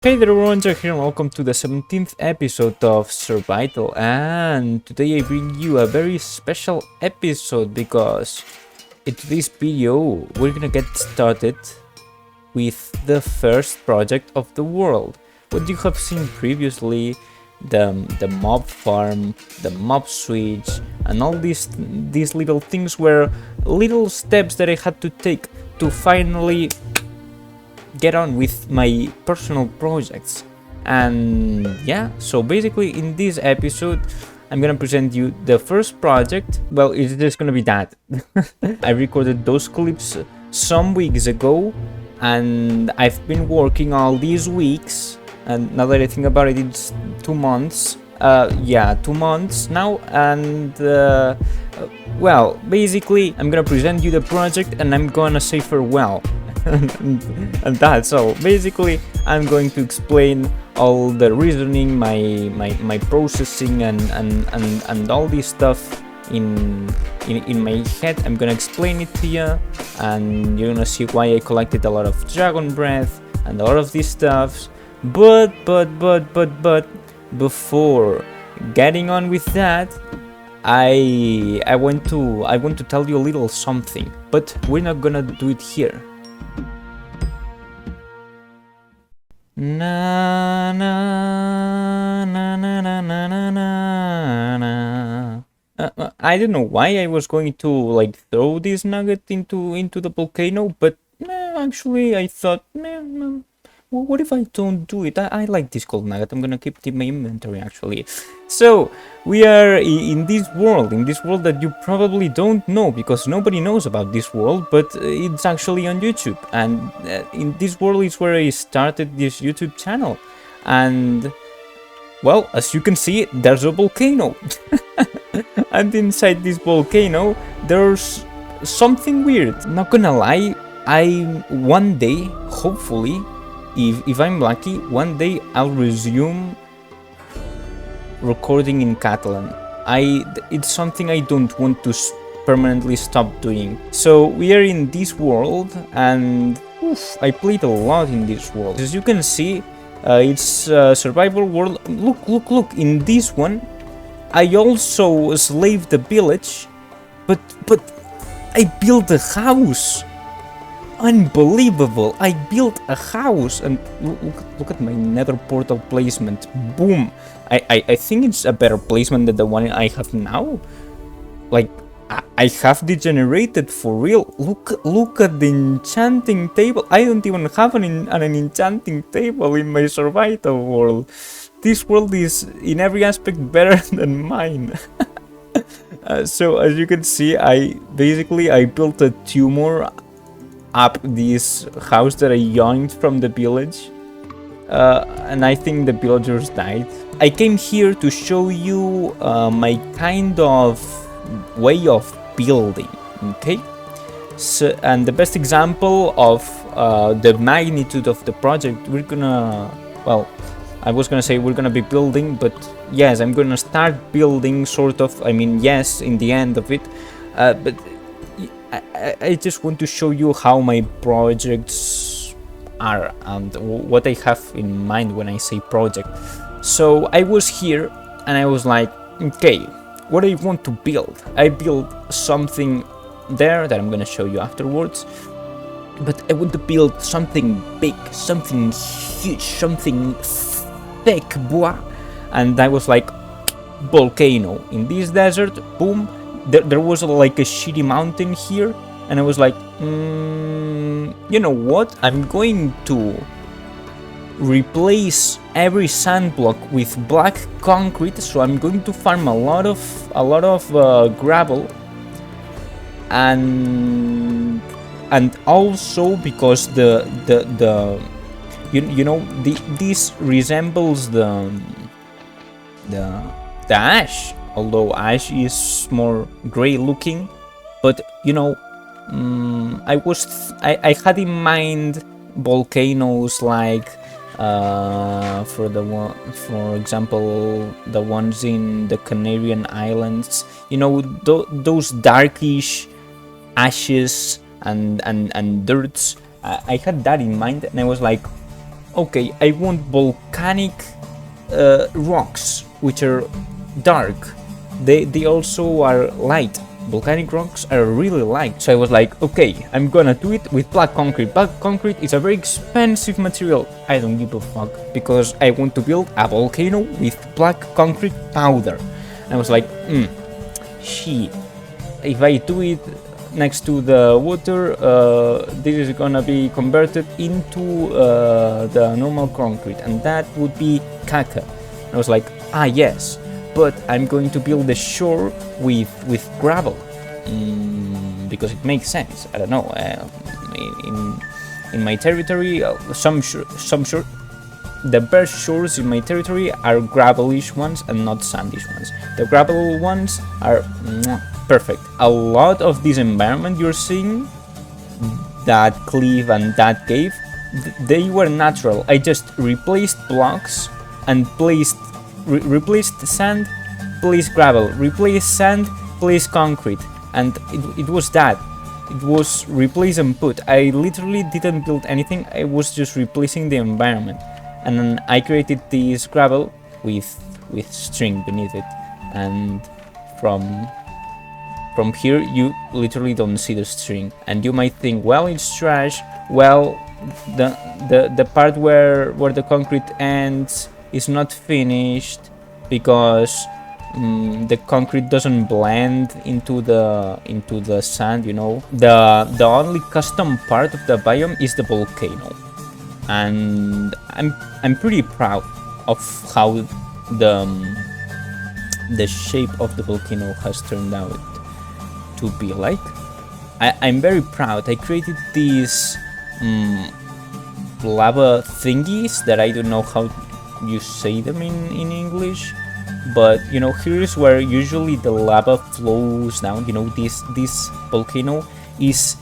Hey there everyone, Jack here and welcome to the 17th episode of Survital, and today I bring you a very special episode because in this video we're gonna get started with the first project of the world. What you have seen previously, the mob farm, the mob switch, and all these little things were little steps that I had to take to finally get on with my personal projects. And yeah, so basically in this episode I'm gonna present you the first project. Well, it's just gonna be that. I recorded those clips some weeks ago and I've been working all these weeks, and now that I think about it, it's 2 months. Yeah, 2 months now. And well, basically I'm gonna present you the project and I'm gonna say farewell. and that's all. Basically I'm going to explain all the reasoning, my processing and all this stuff in my head. I'm gonna explain it to you and you're gonna see why I collected a lot of dragon breath and a lot of these stuffs. But before getting on with that, I want to tell you a little something, but we're not gonna do it here. Na na na na na na na na. I don't know why I was going to like throw this nugget into the volcano, but actually I thought, what if I don't do it? I like this gold nugget. I'm gonna keep it in my inventory actually. So we are in this world that you probably don't know because nobody knows about this world, but it's actually on YouTube. And in this world is where I started this YouTube channel. And well, as you can see, there's a volcano. And inside this volcano, there's something weird. Not gonna lie, one day, hopefully, if I'm lucky, one day I'll resume recording in Catalan. It's something I don't want to permanently stop doing. So we are in this world, and I played a lot in this world. As you can see, it's a survival world. Look! In this one, I also slaved the village, but I built a house. Unbelievable! I built a house, and look at my nether portal placement. Boom! I think it's a better placement than the one I have now. Like, I have degenerated for real. Look at the enchanting table. I don't even have an enchanting table in my survival world. This world is in every aspect better than mine. So as you can see, I built a tumor up this house that I yoinked from the village, and I think the villagers died. I came here to show you my kind of way of building, okay? So, and the best example of the magnitude of the project, we're gonna, well, I was gonna say we're gonna be building, but yes, I'm gonna start building, sort of. I mean, yes, in the end of it, but I just want to show you how my projects are and what I have in mind when I say project. So I was here and I was like, okay, what do I want to build? I built something there that I'm gonna show you afterwards, but I want to build something big, something huge, something thick, boy. And I was like, volcano in this desert, boom. There was like a shitty mountain here, and I was like, you know what? I'm going to replace every sand block with black concrete. So I'm going to farm a lot of gravel, and also because this resembles the ash. Although ash is more gray looking, but you know, I had in mind volcanoes like, for example, the ones in the Canarian Islands. You know, those darkish ashes and dirts. I had that in mind, and I was like, okay, I want volcanic rocks, which are dark. They also are light. Volcanic rocks are really light. So I was like, okay, I'm gonna do it with black concrete. Black concrete is a very expensive material. I don't give a fuck, because I want to build a volcano with black concrete powder. And I was like, shit, if I do it next to the water, this is gonna be converted into the normal concrete, and that would be caca. And I was like, ah yes, but I'm going to build the shore with gravel, because it makes sense. I don't know. In my territory, the best shores in my territory are gravelish ones and not sandish ones. The gravel ones are perfect. A lot of this environment you're seeing, that cliff and that cave, they were natural. I just replaced blocks and replaced sand, placed gravel, replaced sand, placed concrete, and it was that. It was replace and put. I literally didn't build anything. I was just replacing the environment, and then I created this gravel with string beneath it, and from here you literally don't see the string, and you might think, well, it's trash. Well, the part where the concrete ends is not finished because the concrete doesn't blend into the sand, you know. The only custom part of the biome is the volcano, and I'm pretty proud of how the shape of the volcano has turned out to be like. I'm very proud. I created these lava thingies that I don't know how you say them in English, but you know, here's where usually the lava flows down. You know, this volcano is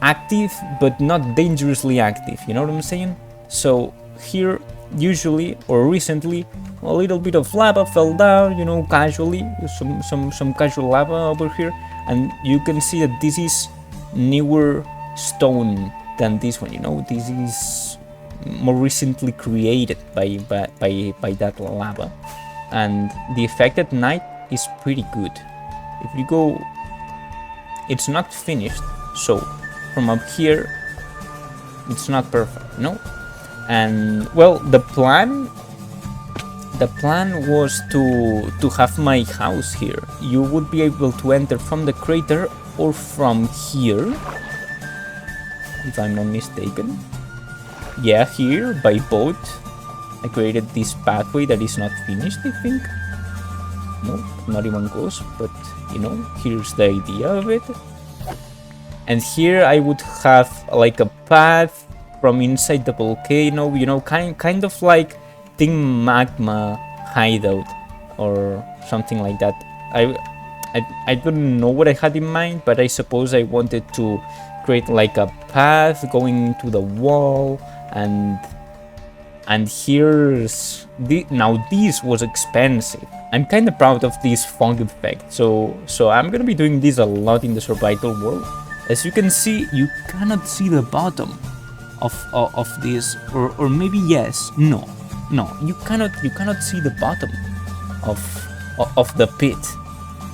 active but not dangerously active, you know what I'm saying? So here, usually or recently, a little bit of lava fell down, you know, casually, some casual lava over here, and you can see that this is newer stone than this one, you know. This is more recently created by that lava, and the effect at night is pretty good. If you go, it's not finished, so from up here it's not perfect, no. And well, the plan was to have my house here. You would be able to enter from the crater or from here, if I'm not mistaken. Yeah, here by boat. I created this pathway that is not finished, I think. No, not even close, but you know, here's the idea of it. And here I would have like a path from inside the volcano, you know, kind of like Team Magma hideout or something like that. I don't know what I had in mind, but I suppose I wanted to create like a path going to the wall, and here's now this was expensive. I'm kind of proud of this fog effect, so I'm gonna be doing this a lot in the survival world. As you can see, you cannot see the bottom of this, or maybe yes, no, you cannot see the bottom of the pit,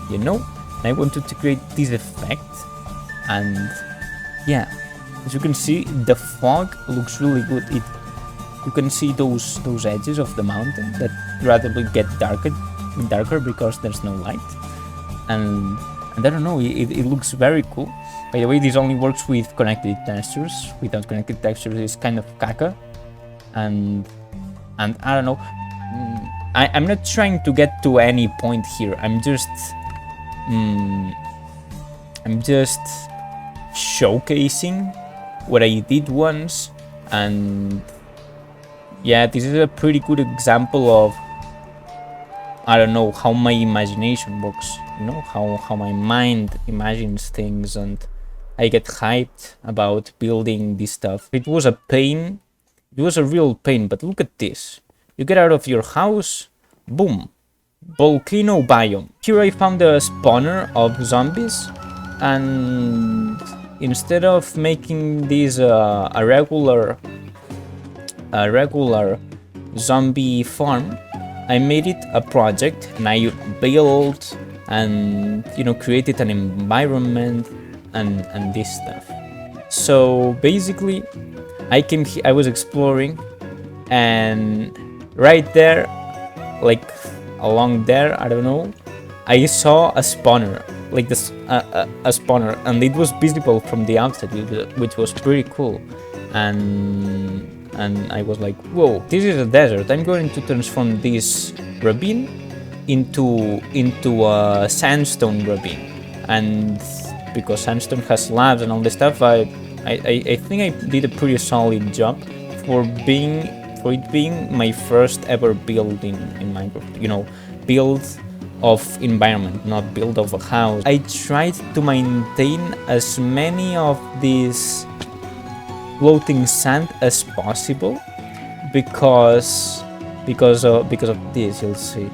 you know. And I wanted to create this effect, and yeah, as you can see, the fog looks really good. You can see those edges of the mountain that gradually get darker because there's no light, and I don't know, it looks very cool. By the way, this only works with connected textures. Without connected textures, it's kind of caca, and I don't know. I'm not trying to get to any point here. I'm just showcasing what I did once, and yeah, this is a pretty good example of, I don't know, how my imagination works, you know, how my mind imagines things, and I get hyped about building this stuff. It was a pain, it was a real pain, but look at this. You get out of your house, boom, volcano biome. Here I found a spawner of zombies, and instead of making this a regular a regular zombie farm, I made it a project, and I built and created an environment and this stuff. So basically, I was exploring, and right there, like along there, I don't know, I saw a spawner, like this a spawner, and it was visible from the outside, which was pretty cool. And I was like, whoa, this is a desert. I'm going to transform this ravine into a sandstone ravine. And because sandstone has slabs and all this stuff, I think I did a pretty solid job for it being my first ever build in Minecraft. Build of environment, not build of a house. I tried to maintain as many of these floating sand as possible because of this, you'll see,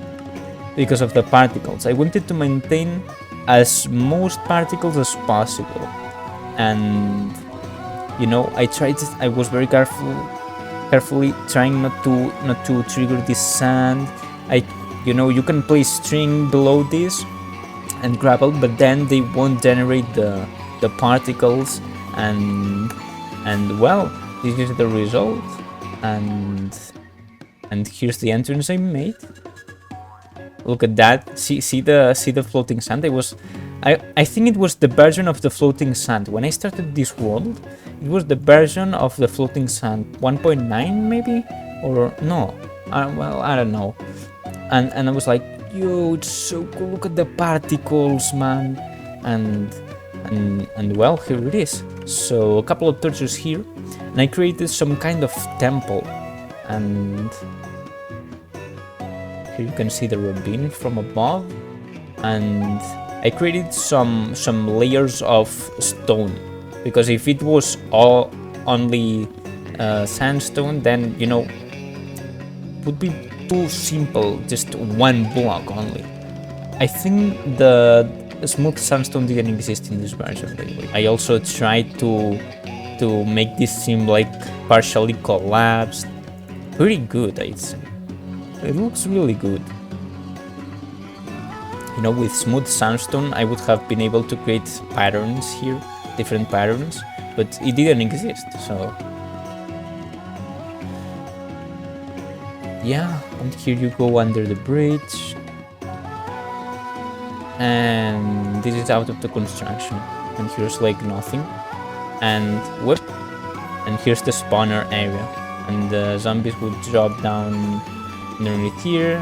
because of the particles. I wanted to maintain as most particles as possible, and I was very carefully trying not to trigger this sand. You can place string below this and gravel, but then they won't generate the particles, and well, this is the result. And here's the entrance I made. Look at that. See the floating sand. I think it was the version of the floating sand when I started this world. It was the version of the floating sand 1.9 maybe, or no. Well, I don't know. And I was like, yo, it's so cool. Look at the particles, man. And well, here it is. So a couple of torches here, and I created some kind of temple. And here you can see the ravine from above, and I created some layers of stone, because if it was all only sandstone, then it would be too simple, just one block only. I think the smooth sandstone didn't exist in this version, by the way. I also tried to make this seem like partially collapsed. Pretty good, I'd say. It looks really good. With smooth sandstone, I would have been able to create patterns here, different patterns, but it didn't exist, so yeah. And here you go under the bridge, and this is out of the construction, and here's like nothing, and whoop, and here's the spawner area, and the zombies would drop down underneath here,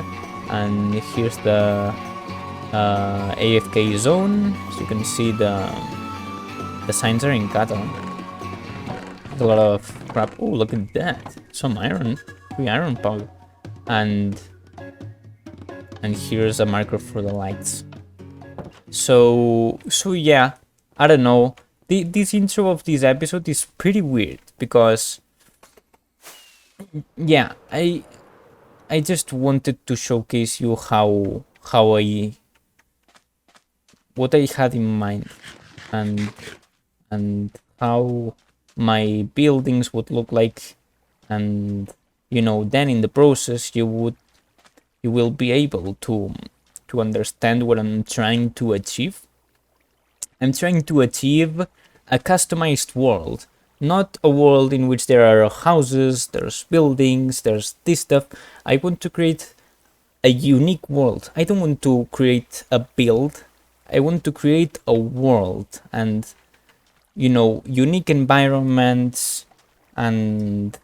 and here's the AFK zone. So you can see the signs are in Katana. A lot of crap. Oh, look at that! Some iron, 3 iron power, and here's a marker for the lights. So yeah, I don't know. This intro of this episode is pretty weird because, yeah, I just wanted to showcase you what I had in mind, and how my buildings would look like, and then in the process you will be able to understand what I'm trying to achieve. I'm trying to achieve a customized world, not a world in which there are houses, there's buildings, there's this stuff. I want to create a unique world. I don't want to create a build. I want to create a world, and unique environments and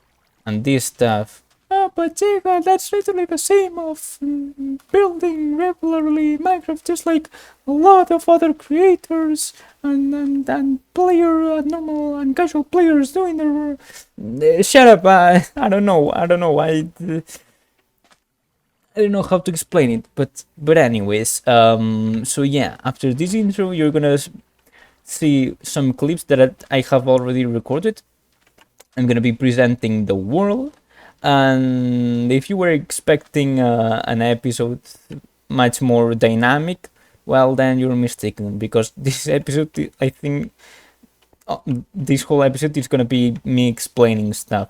this stuff. Oh, but Jega, that's literally the same of building regularly Minecraft, just like a lot of other creators and normal and casual players doing their. Shut up! I don't know. I don't know how to explain it, but anyways, so yeah, after this intro, you're gonna see some clips that I have already recorded. I'm gonna be presenting the world, and if you were expecting an episode much more dynamic, well, then you're mistaken, because this episode, I think, this whole episode is gonna be me explaining stuff.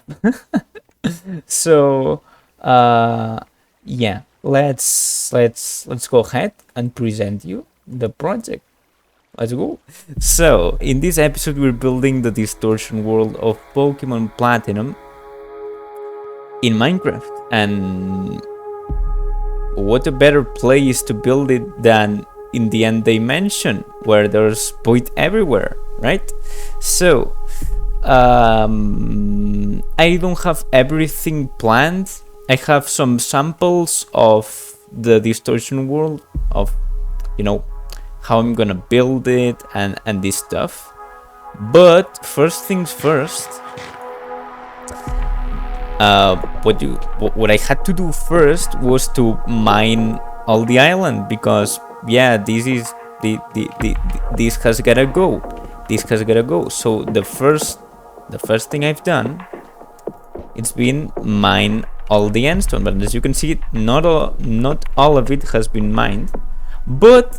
So, yeah, let's go ahead and present you the project. Let's go. So, in this episode, we're building the distortion world of Pokemon Platinum in Minecraft, and what a better place to build it than in the end dimension, where there's point everywhere, right? So, I don't have everything planned. I have some samples of the distortion world, of, you know, how I'm gonna build it and this stuff. But first things first, what I had to do first was to mine all the island, because yeah, this has gotta go. This has gotta go. So the first thing I've done, it's been mine all the endstone, but as you can see, not all of it has been mined, but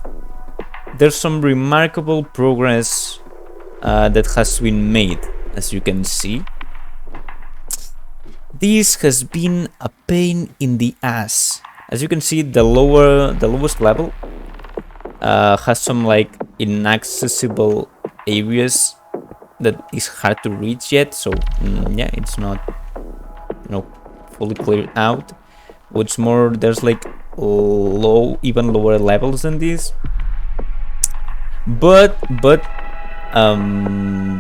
there's some remarkable progress that has been made. As you can see, this has been a pain in the ass. As you can see, the lowest level has some like inaccessible areas that is hard to reach yet. So yeah, it's not, you know, fully cleared out. What's more, there's like even lower levels than this. But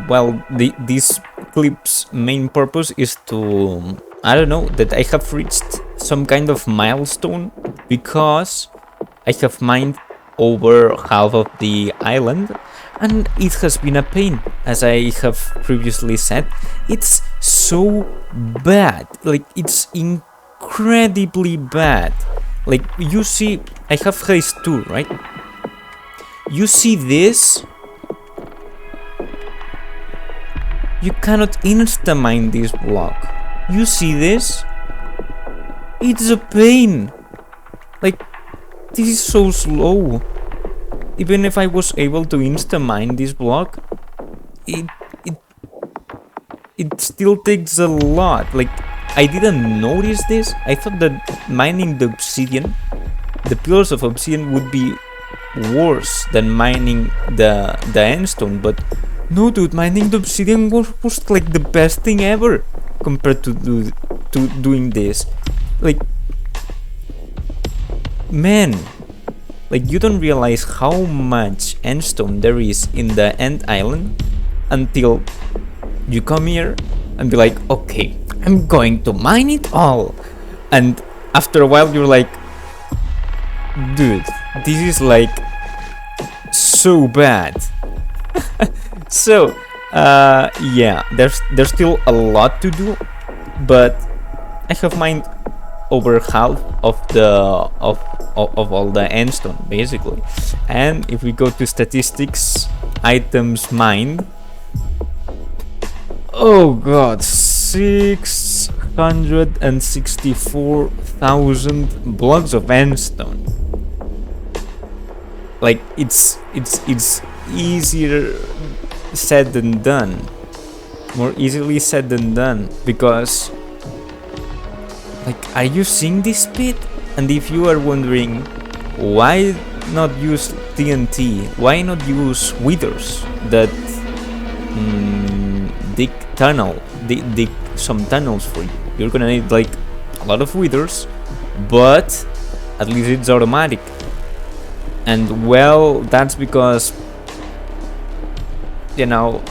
well, this clip's main purpose is to, I don't know, that I have reached some kind of milestone, because I have mined over half of the island, and it has been a pain. As I have previously said, it's so bad, like it's incredibly bad. Like, you see, I have haste 2, right? You see this? You cannot insta-mine this block. You see this? It's a pain. Like, this is so slow. Even if I was able to insta-mine this block, it still takes a lot. Like, I didn't notice this. I thought that mining the obsidian, the pillars of obsidian, would be worse than mining the endstone, but no, dude, mining the obsidian was like the best thing ever compared to doing this. Like, man, like, you don't realize how much endstone there is in the end island until you come here and be like, okay, I'm going to mine it all. And after a while you're like, dude, this is like so bad. So yeah, there's still a lot to do, but I have mined over half of all the endstone basically. And if we go to statistics, items mined, oh god, 664,000 blocks of endstone. Like, it's easier said than done, more easily said than done, because, like, are you seeing this speed? And if you are wondering why not use TNT, why not use withers that dig some tunnels for you? You're gonna need like a lot of withers, but at least it's automatic. And well, that's because, you know,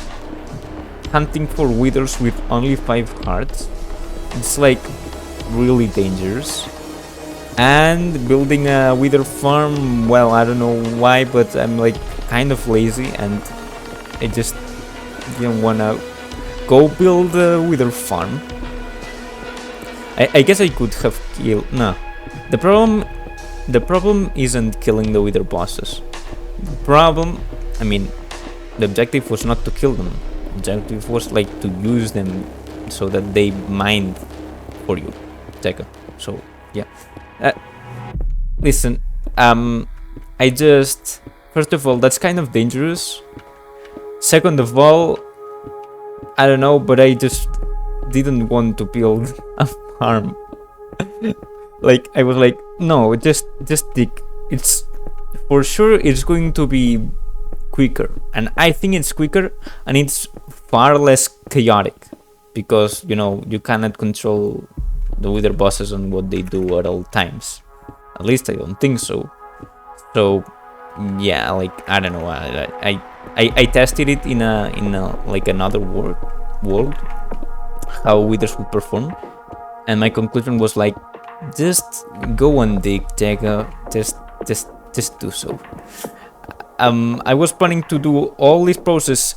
hunting for withers with only 5 hearts, it's like really dangerous. And building a wither farm, well, I don't know why, but I'm like kind of lazy and I just didn't wanna go build a wither farm. I guess I could have killed. No, the problem isn't killing the wither bosses. The problem, I mean, the objective was not to kill them. The objective was like to use them so that they mine for you, Decker. So yeah. Listen, I just, first of all, that's kind of dangerous. Second of all, I don't know, but I just didn't want to build a farm. Like, I was like, no, just dig. It's for sure it's going to be quicker, and I think it's quicker, and it's far less chaotic, because you cannot control the wither bosses and what they do at all times. At least I don't think so. So yeah, like, I don't know. I tested it in a like another world, how withers would perform, and my conclusion was like, just go and dig, Dagger. Just do so. I was planning to do all this process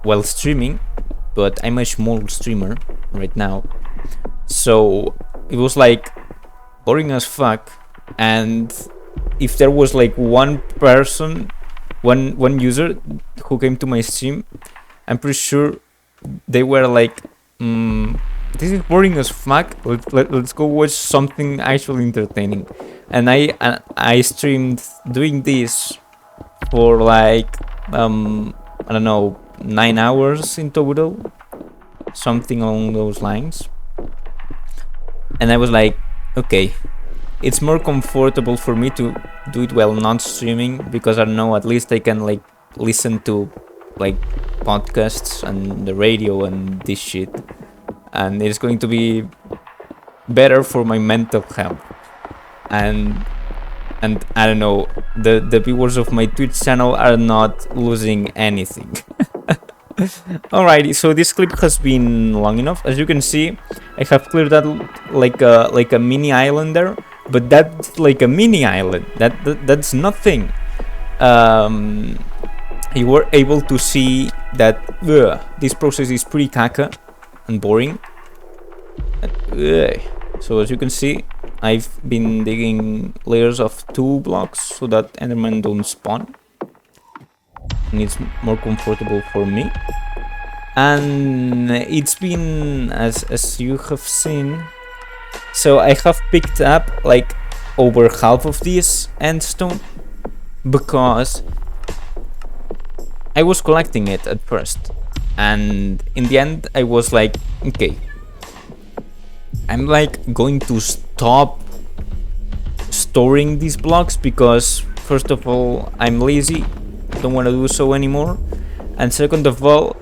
while streaming, but I'm a small streamer right now, so it was like boring as fuck. And if there was like one person, one user who came to my stream, I'm pretty sure they were like, this is boring as fuck. Let's go watch something actually entertaining. And I streamed doing this for like I don't know, 9 hours in total, something along those lines. And I was like, okay, it's more comfortable for me to do it while not streaming, because I know at least I can like listen to like podcasts and the radio and this shit, and it's going to be better for my mental health. And I don't know, the viewers of my Twitch channel are not losing anything. Alrighty, so this clip has been long enough. As you can see, I have cleared that like a mini island there, but that's like a mini island. That's nothing. You were able to see that this process is pretty caca and boring. So as you can see, I've been digging layers of 2 blocks so that Endermen don't spawn, and it's more comfortable for me. And it's been as you have seen, so I have picked up like over half of this endstone, because I was collecting it at first, and in the end I was like, okay, I'm like going to stop storing these blocks, because first of all, I'm lazy, don't want to do so anymore, and second of all,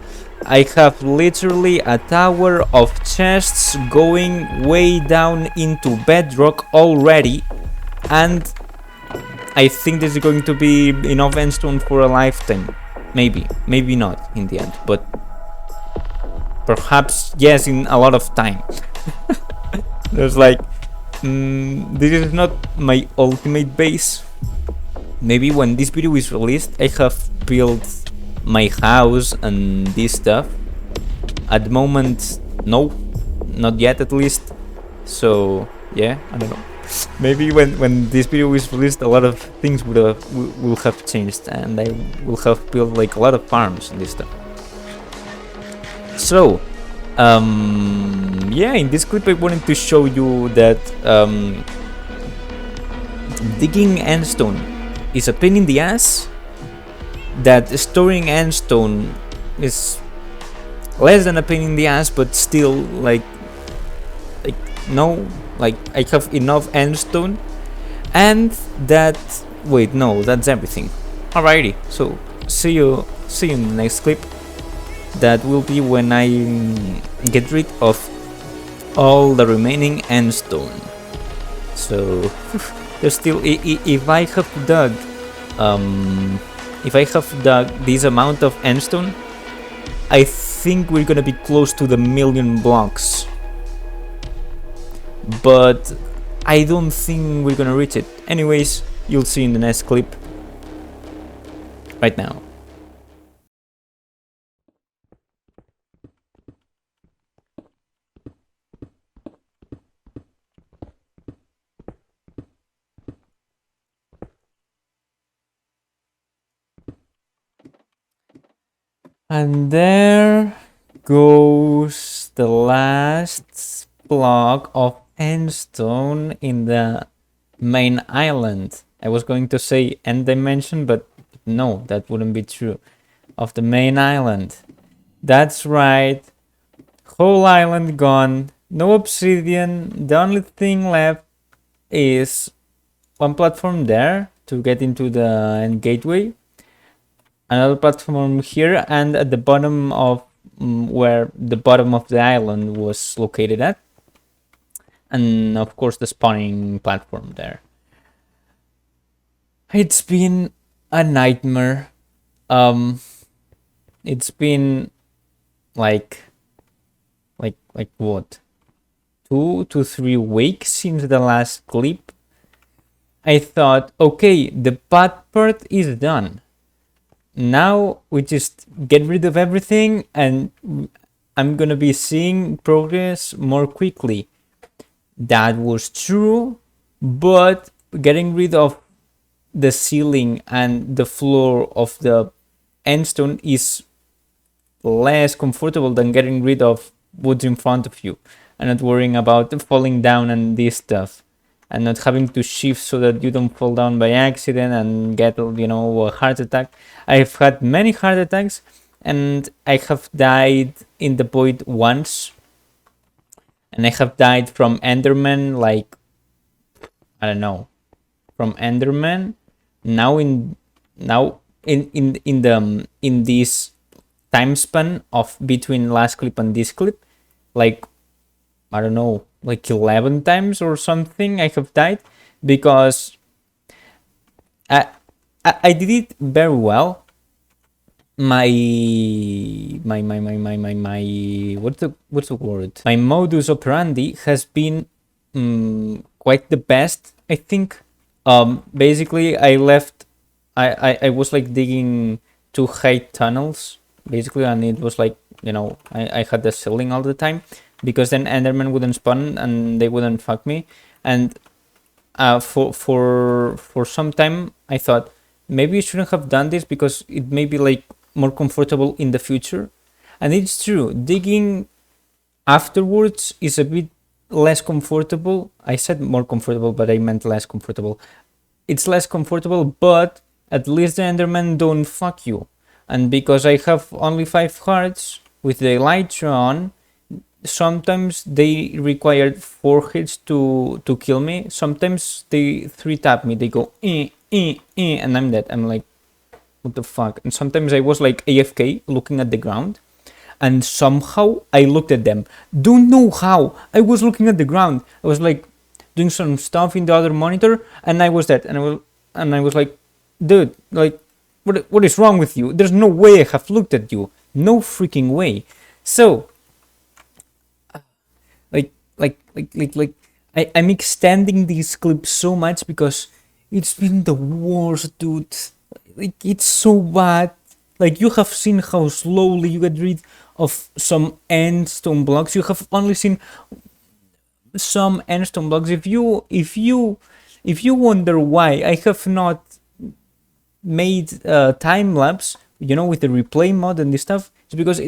I have literally a tower of chests going way down into bedrock already, and I think this is going to be enough endstone for a lifetime. Maybe not in the end, but perhaps yes, in a lot of time. There's like, this is not my ultimate base. Maybe when this video is released, I have built my house and this stuff. At the moment, no, not yet at least. So yeah, I don't know. Maybe when this video is released, a lot of things will have changed, and I will have built like a lot of farms and this stuff. So yeah, in this clip I wanted to show you that digging endstone is a pain in the ass, that storing endstone is less than a pain in the ass, but still like no, like I have enough endstone, and that, wait, no, that's everything. Alrighty, so see you in the next clip. That will be when I get rid of all the remaining endstone. So there's still, if I have dug this amount of endstone, I think we're gonna be close to the 1,000,000 blocks, but I don't think we're gonna reach it. Anyways, you'll see in the next clip right now. And there goes the last block of endstone in the main island. I was going to say end dimension, but no, that wouldn't be true. Of the main island. That's right. Whole island gone. No obsidian. The only thing left is one platform there to get into the end gateway. Another platform here, and at the bottom of where the bottom of the island was located at. And of course the spawning platform there. It's been a nightmare. It's been like what, 2 to 3 weeks since the last clip. I thought, okay, the bad part is done. Now we just get rid of everything and I'm gonna be seeing progress more quickly. That was true, but getting rid of the ceiling and the floor of the endstone is less comfortable than getting rid of what's in front of you and not worrying about falling down and this stuff, and not having to shift so that you don't fall down by accident and get, you know, a heart attack. I've had many heart attacks and I have died in the void once, and I have died from Enderman, like, I don't know, from Enderman. Now in this time span of between last clip and this clip, like, I don't know, like 11 times or something I have died, because I did it very well. My what's the word? My modus operandi has been quite the best, I think. Basically I was like digging 2 height tunnels basically, and it was like, you know, I had the ceiling all the time, because then Enderman wouldn't spawn and they wouldn't fuck me. And for some time I thought maybe you shouldn't have done this because it may be like more comfortable in the future. And it's true, digging afterwards is a bit less comfortable. I said more comfortable, but I meant less comfortable. It's less comfortable, but at least the Endermen don't fuck you. And because I have only 5 hearts with the elytra on, sometimes they required 4 hits to kill me. Sometimes they 3-tap me. They go and I'm dead. I'm like, what the fuck? And sometimes I was like AFK looking at the ground, and somehow I looked at them. Don't know how. I was looking at the ground. I was like doing some stuff in the other monitor, and I was dead. And I was like, dude, like, what is wrong with you? There's no way I have looked at you. No freaking way. So, I'm extending these clips so much because it's been the worst, dude. Like, it's so bad. Like, you have seen how slowly you get rid of some endstone blocks. You have only seen some endstone blocks. If you wonder why I have not made a time lapse, you know, with the replay mod and this stuff, it's because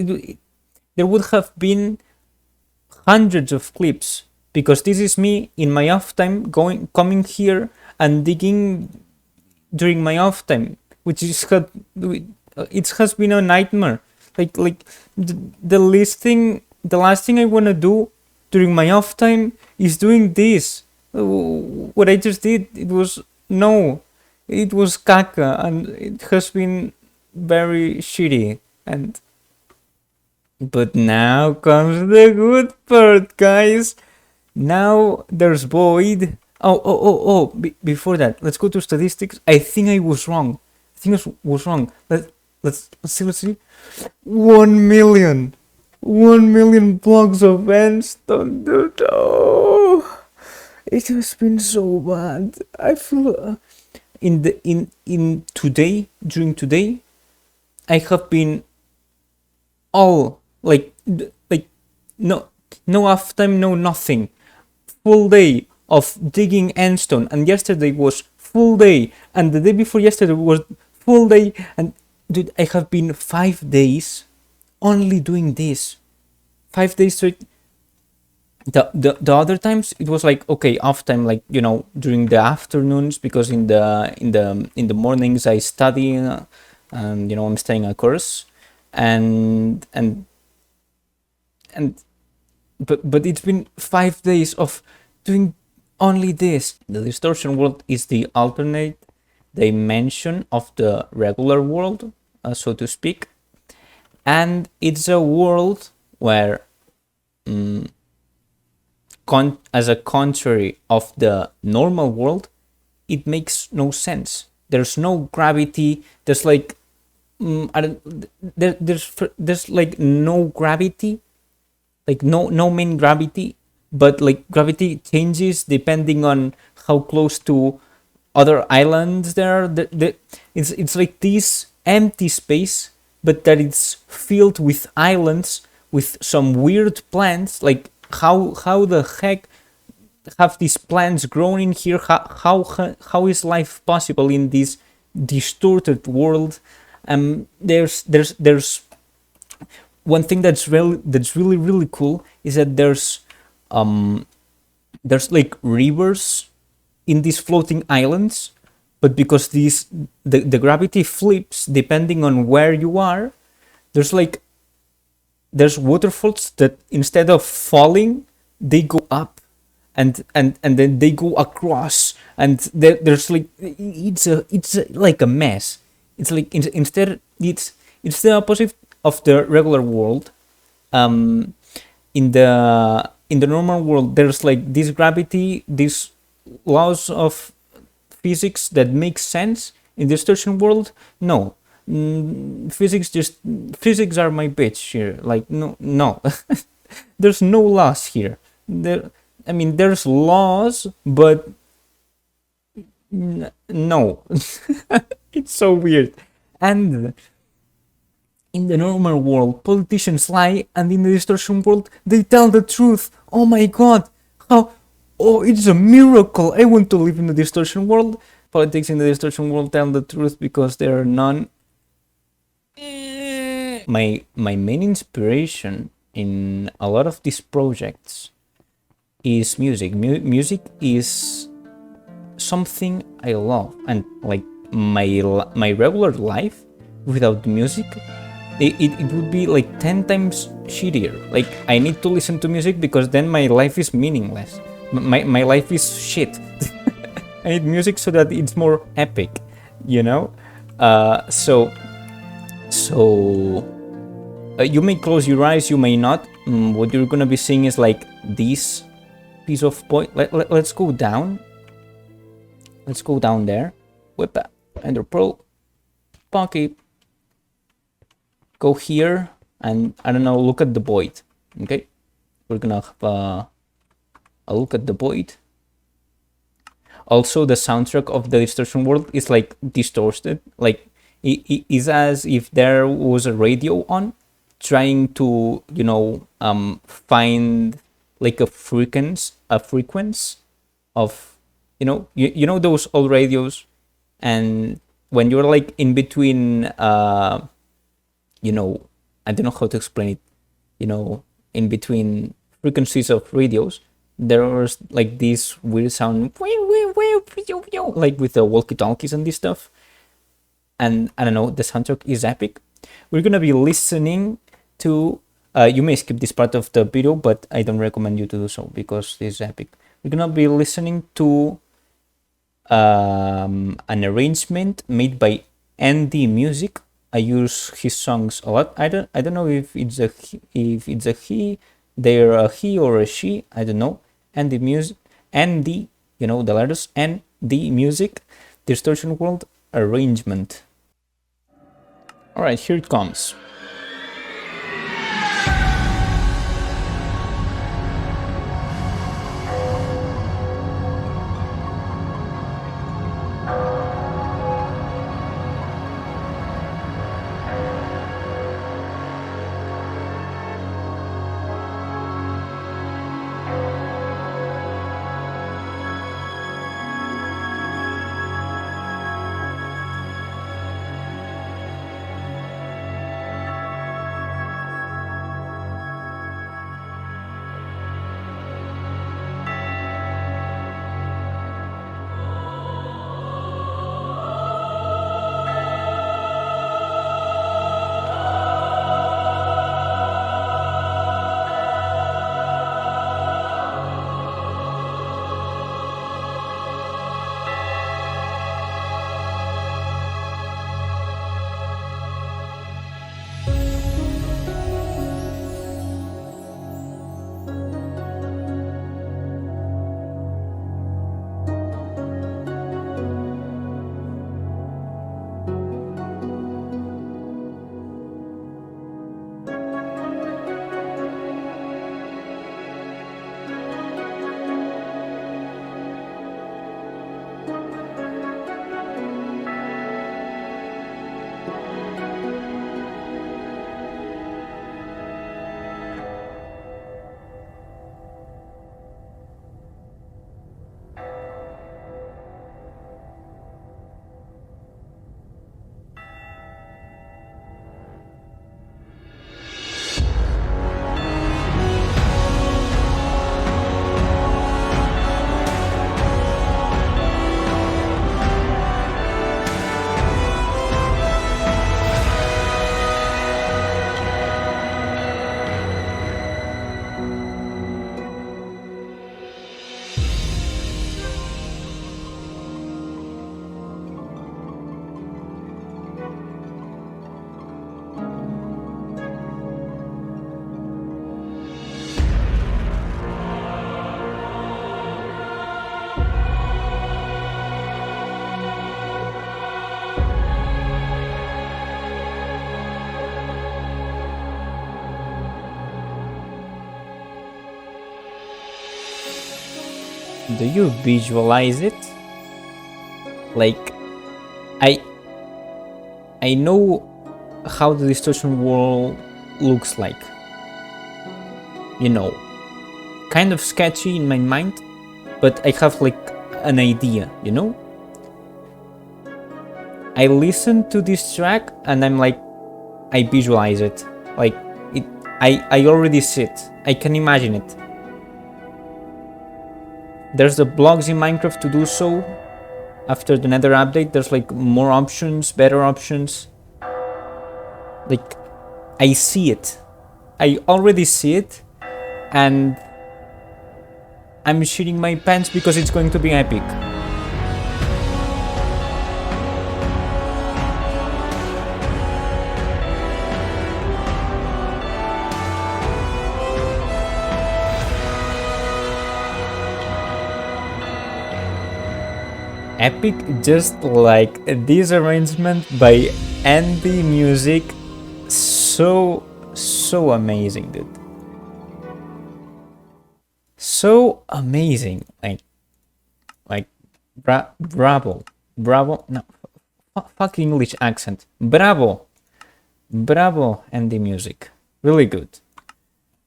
there would have been hundreds of clips, because this is me in my off time coming here and digging during my off time, which is it has been a nightmare. Like the last thing I want to do during my off time is doing this. What I just did, it was caca, and it has been very shitty. But now comes the good part, guys. Now there's void. Before that, let's go to statistics. I think I was wrong. Let's see. 1 million. 1 million blocks of endstone, dude. Oh, it has been so bad. I feel during today, I have been all like no off time, no nothing. Full day of digging endstone, and yesterday was full day, and the day before yesterday was full day, and dude, I have been 5 days only doing this. 5 days straight. The other times it was like, okay, off time, like, you know, during the afternoons, because in the mornings I study, and you know, I'm studying a course, and but it's been 5 days of doing only this. The distortion world is the alternate dimension of the regular world, so to speak, and it's a world where, as a contrary of the normal world, it makes no sense. There's no gravity. There's like, I don't. There's like no gravity, like no main gravity, but like gravity changes depending on how close to other islands there are. It's like this empty space, but that it's filled with islands with some weird plants. Like how the heck have these plants grown in here? How is life possible in this distorted world? There's one thing that's really cool is that there's like rivers in these floating islands, but because the gravity flips depending on where you are, there's like there's waterfalls that instead of falling, they go up, and then they go across, and there's like like a mess. It's like instead it's the opposite of the regular world. In the normal world, there's like this gravity, these laws of physics that make sense. In the distortion world, no. Physics are my bitch here. Like no. There's no laws here. I mean, there's laws, but no. It's so weird. And in the normal world, politicians lie, and in the distortion world, they tell the truth. Oh my god! How? Oh, it's a miracle! I want to live in the distortion world. Politics in the distortion world tell the truth because there are none. My main inspiration in a lot of these projects is music. Music is something I love, and like my regular life without music, it would be like 10 times shittier. Like, I need to listen to music because then my life is meaningless. My life is shit. I need music so that it's more epic, you know? So you may close your eyes, you may not. What you're gonna be seeing is like this piece of point. Let's go down. Let's go down there. Whip that. Ender Pearl. Pocket. Go here, and I don't know, look at the void. Okay? We're gonna have a look at the void. Also, the soundtrack of the distortion world is like distorted. Like, it is as if there was a radio on, trying to, you know, find like a frequency of, you know those old radios, and when you're like in between, you know, I don't know how to explain it, you know, in between frequencies of radios, there was like this weird sound, like with the walkie-talkies and this stuff. And I don't know, the soundtrack is epic. We're gonna be listening to, you may skip this part of the video, but I don't recommend you to do so because this is epic. We're gonna be listening to an arrangement made by ND Music. I use his songs a lot. I don't know if it's a he, they're a he or a she. I don't know. ND Music, ND, you know the letters, ND Music, Distortion World arrangement. All right, here it comes. Do you visualize it? Like, I know how the distortion world looks like. You know, kind of sketchy in my mind, but I have like an idea, you know? I listen to this track and I'm like, I visualize it. Like, I already see it. I can imagine it. There's the blogs in Minecraft to do so. After the Nether update, there's like more options, better options. Like, I see it. I already see it, and I'm shitting my pants because it's going to be epic. Epic, just like this arrangement by Andy Music. So amazing, dude. So amazing. Like bravo, no, fuck English accent. Bravo, Andy Music. Really good.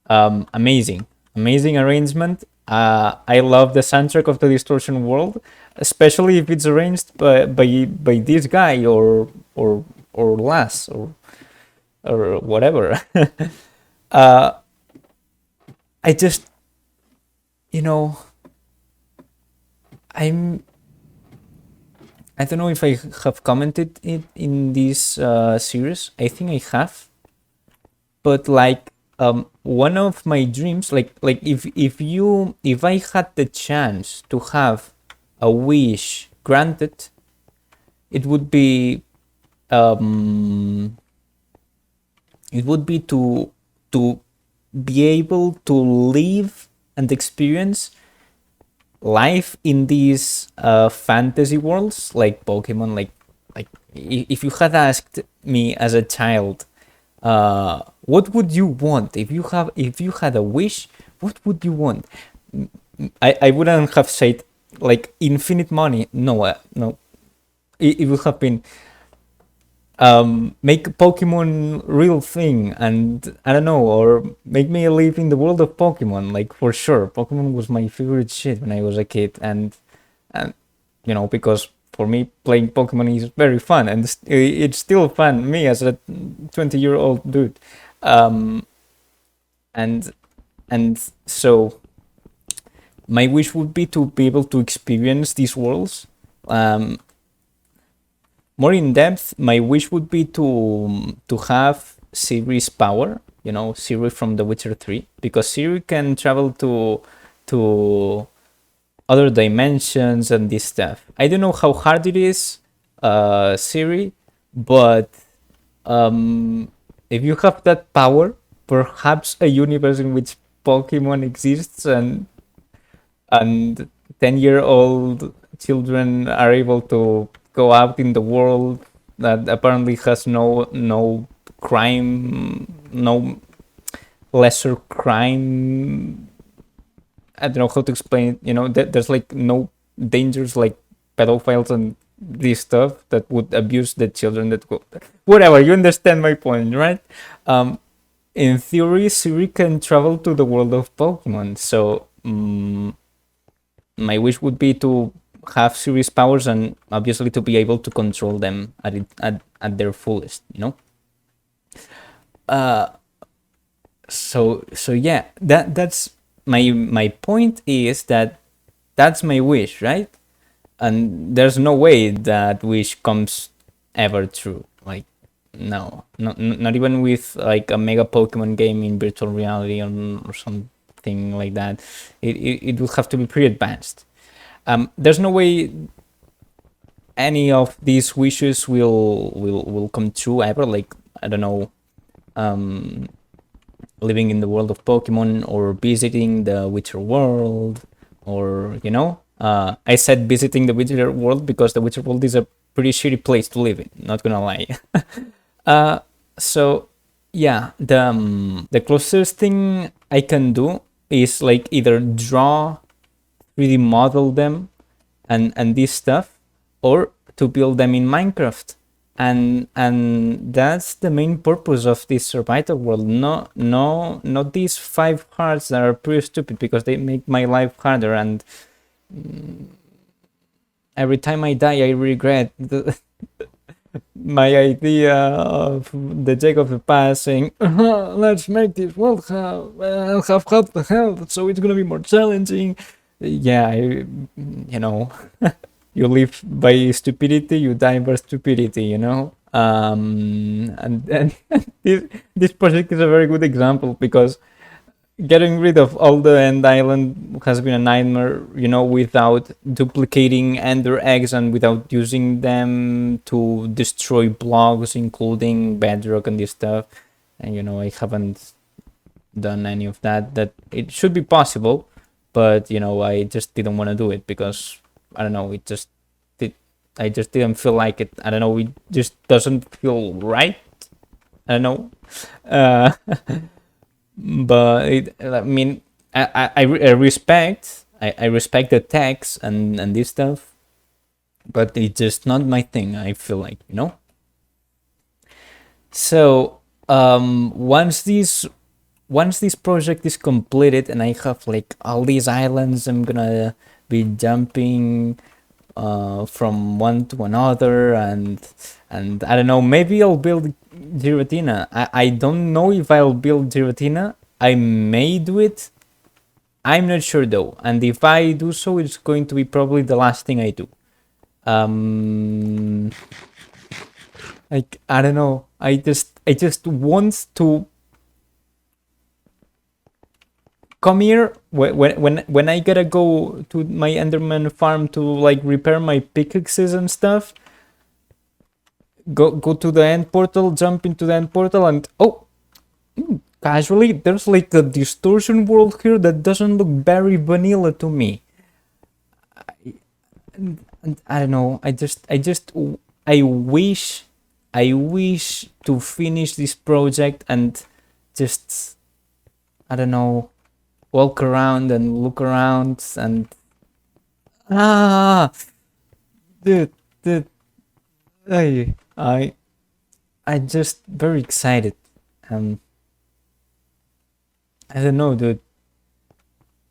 Amazing arrangement. I love the soundtrack of the Distortion World, especially if it's arranged by this guy or Lass or whatever. I just, you know, I don't know if I have commented it in this series. I think I have, but like one of my dreams, like if I had the chance to have a wish granted, it would be to be able to live and experience life in these fantasy worlds like Pokemon. Like if you had asked me as a child, what would you want if you had a wish? What would you want? I wouldn't have said like infinite money. No, no. It would have been make Pokemon real thing, and I don't know, or make me live in the world of Pokemon. Like for sure, Pokemon was my favorite shit when I was a kid, and you know, because for me playing Pokemon is very fun, and it's still fun. Me as a 20-year-old dude, and so my wish would be to be able to experience these worlds. More in depth, my wish would be to have Ciri's power, you know, Ciri from The Witcher 3, because Ciri can travel to other dimensions and this stuff. I don't know how hard it is, Ciri, but if you have that power, perhaps a universe in which Pokemon exists and 10-year-old children are able to go out in the world that apparently has no crime, no lesser crime. I don't know how to explain it. You know, there's like no dangers like pedophiles and this stuff that would abuse the children that go. Whatever, you understand my point, right? In theory, Ciri can travel to the world of Pokemon. So my wish would be to have Ciri's powers and obviously to be able to control them at their fullest, you know. So yeah, that's my point is that that's my wish, right? And there's no way that wish comes ever true. Like no, not even with like a mega Pokemon game in virtual reality or something like that. It will have to be pretty advanced. There's no way any of these wishes will come true ever. Like I don't know, living in the world of Pokemon or visiting the Witcher world, or you know, I said visiting the Witcher world because the Witcher world is a pretty shitty place to live in. Not gonna lie. So yeah, the closest thing I can do is like either draw 3D model them and this stuff, or to build them in Minecraft. And that's the main purpose of this survival world. Not these 5 hearts that are pretty stupid because they make my life harder, and every time I die I regret my idea of the Jack of the past saying, let's make this world have half the health, so it's gonna be more challenging. Yeah, you know, you live by stupidity, you die by stupidity, you know. And this project is a very good example, because getting rid of all the end island has been a nightmare, you know, without duplicating ender eggs and without using them to destroy blocks, including bedrock and this stuff. And you know, I haven't done any of that. That it should be possible, but you know, I just didn't want to do it because I don't know, I just didn't feel like it. I don't know, it just doesn't feel right. I don't know. But I mean, I respect the text and this stuff, but it's just not my thing. I feel like, you know. So once this project is completed and I have like all these islands, I'm gonna be jumping from one to another, and I don't know, maybe I'll build Giratina. I don't know if I'll build Giratina. I may do it. I'm not sure though, and if I do so, it's going to be probably the last thing I do. Like, I don't know. I just want to come here when I gotta go to my Enderman farm to like repair my pickaxes and stuff. Go to the end portal, jump into the end portal, and casually there's like a distortion world here that doesn't look very vanilla to me. And I don't know. I wish to finish this project and just, I don't know, walk around and look around and dude, I just very excited. I don't know, dude.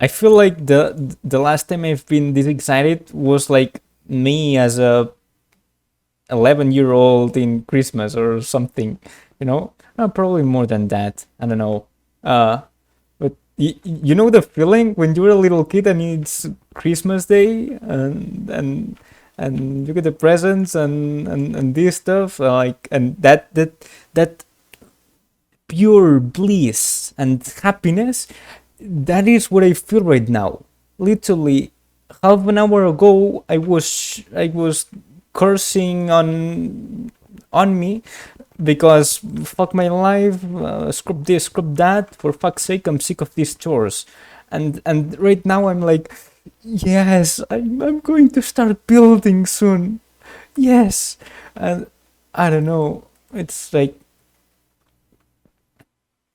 I feel like the last time I've been this excited was like me as a 11-year-old in Christmas or something, you know. Probably more than that. I don't know. But you know the feeling when you're a little kid and it's Christmas Day and you get the presents and this stuff, like, and that pure bliss and happiness. That is what I feel right now. Literally, half an hour ago, I was cursing on me because fuck my life, scrub this, scrub that. For fuck's sake, I'm sick of these chores. And right now I'm like, yes, I'm going to start building soon. Yes, and I don't know. It's like,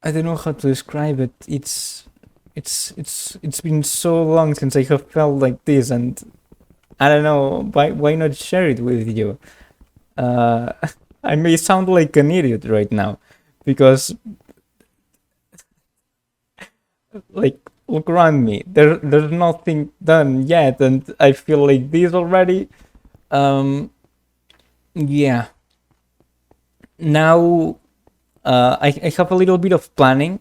I don't know how to describe it. It's been so long since I have felt like this, and I don't know, why not share it with you. I may sound like an idiot right now, because like, look around me. There's nothing done yet, and I feel like this already. Yeah. Now, I have a little bit of planning.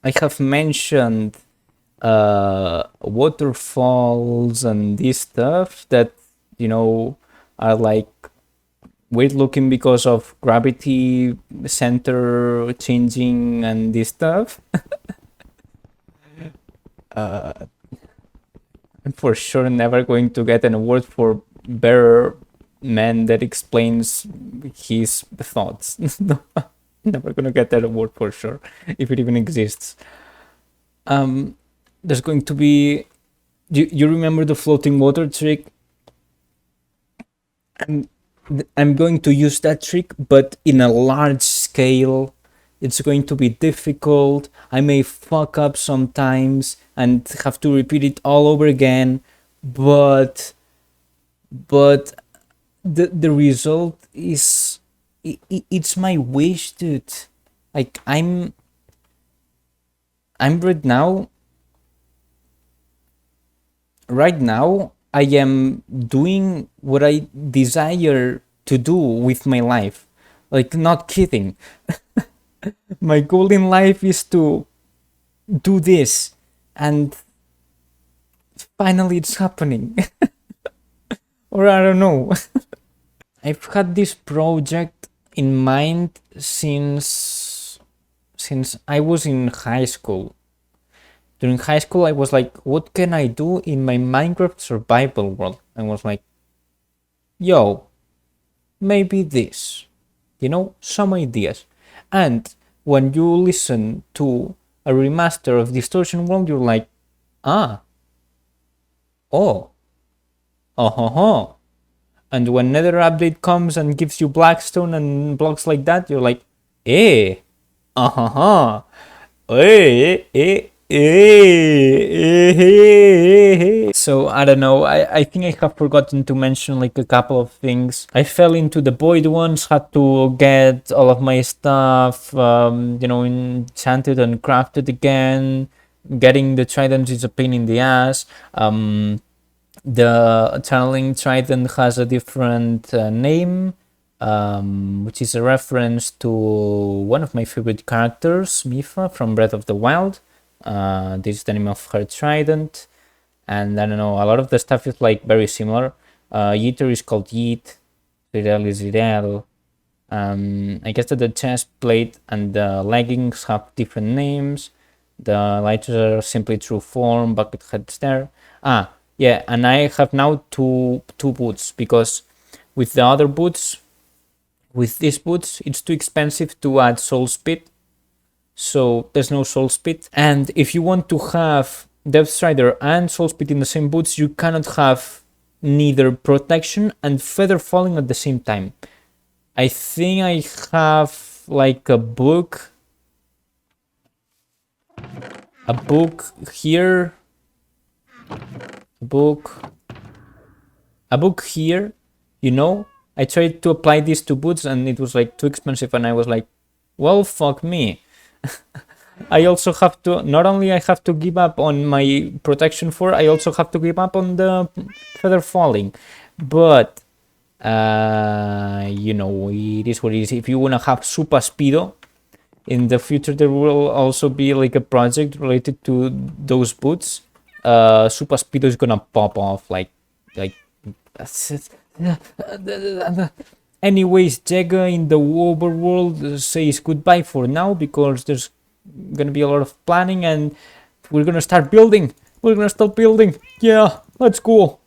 I have mentioned waterfalls and this stuff that, you know, are like weird looking because of gravity center changing and this stuff. I'm for sure never going to get an award for better man that explains his thoughts. Never gonna get that award for sure, if it even exists. There's going to be, you remember the floating water trick? I'm going to use that trick, but in a large scale. It's going to be difficult. I may fuck up sometimes and have to repeat it all over again, but the result is it's my wish, dude. Like I'm right now I am doing what I desire to do with my life. Like, not kidding. My goal in life is to do this, and finally it's happening. Or I don't know. I've had this project in mind since I was in high school. During high school, I was like, what can I do in my Minecraft survival world? I was like, yo, maybe this. You know, some ideas. And when you listen to a remaster of Distortion World, you're like, ah, oh, oh. And when another update comes and gives you Blackstone and blocks like that, you're like, eh, So I don't know. I think I have forgotten to mention like a couple of things. I fell into the void once, had to get all of my stuff, enchanted and crafted again. Getting the tridents is a pain in the ass. The channeling trident has a different name, which is a reference to one of my favorite characters, Mifa from Breath of the Wild. This is the name of her trident, and I don't know, a lot of the stuff is like very similar. Yeeter is called Yeet, Zirel is Zirel. I guess that the chest plate and the leggings have different names. The lighters are simply true form, bucket heads there. Yeah, and I have now two boots, because with the other boots, with these boots, it's too expensive to add soul speed, so there's no soul speed. And if you want to have Depth Strider and soul speed in the same boots, you cannot have neither protection and feather falling at the same time. I think I have like a book here, a book here, you know. I tried to apply this to boots and it was like too expensive, and I was like, well, fuck me. I also have to, not only I have to give up on my protection 4, I also have to give up on the feather falling. But you know, it is what it is. If you want to have super speedo in the future, there will also be like a project related to those boots. Super speedo is gonna pop off like anyways. Dagger in the overworld says goodbye for now, because there's gonna be a lot of planning and we're gonna start building. Yeah, let's go.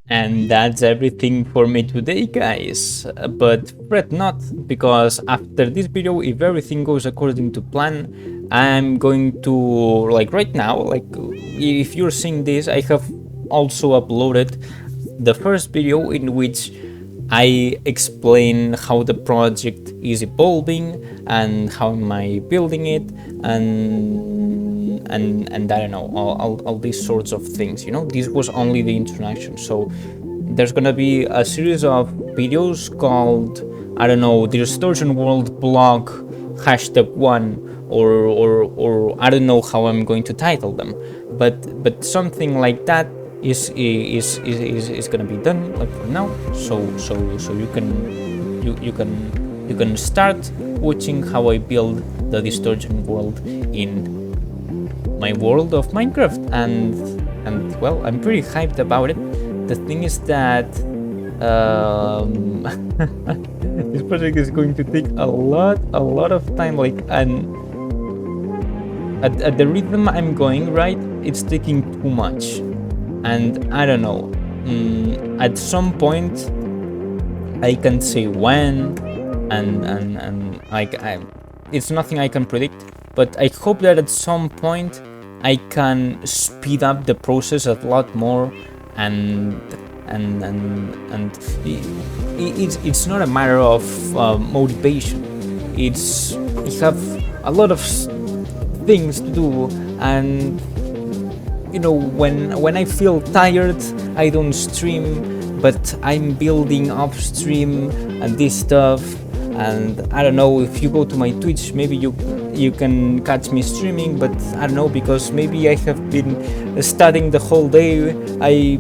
And that's everything for me today, guys. But fret not, because after this video, if everything goes according to plan, I'm going to, like right now, like if you're seeing this, I have also uploaded the first video in which I explain how the project is evolving and how am I building it, and I don't know, all these sorts of things, you know. This was only the introduction, so there's gonna be a series of videos called, I don't know, the Distortion World blog #1, or I don't know how I'm going to title them, but something like that is gonna be done, like for now. So you can start watching how I build the Distortion World in my world of Minecraft, and well, I'm pretty hyped about it. The thing is that this project is going to take a lot of time, like, and at the rhythm I'm going, right, it's taking too much. And I don't know, at some point I can say when, and like it's nothing I can predict, but I hope that at some point I can speed up the process a lot more, and it's not a matter of motivation. I have a lot of things to do, and you know, when I feel tired, I don't stream, but I'm building upstream and this stuff. And I don't know, if you go to my Twitch, maybe you can catch me streaming, but I don't know, because maybe I have been studying the whole day, I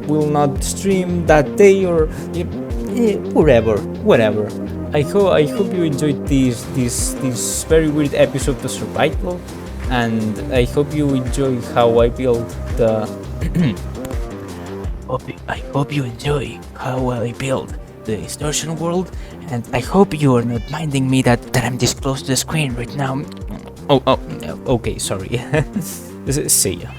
will not stream that day, or whatever. I hope you enjoyed this very weird episode of Survital, and I hope you enjoy how I build the I hope you enjoy how I build the distortion world, and I hope you are not minding me that I'm this close to the screen right now. Oh, okay, sorry. See ya.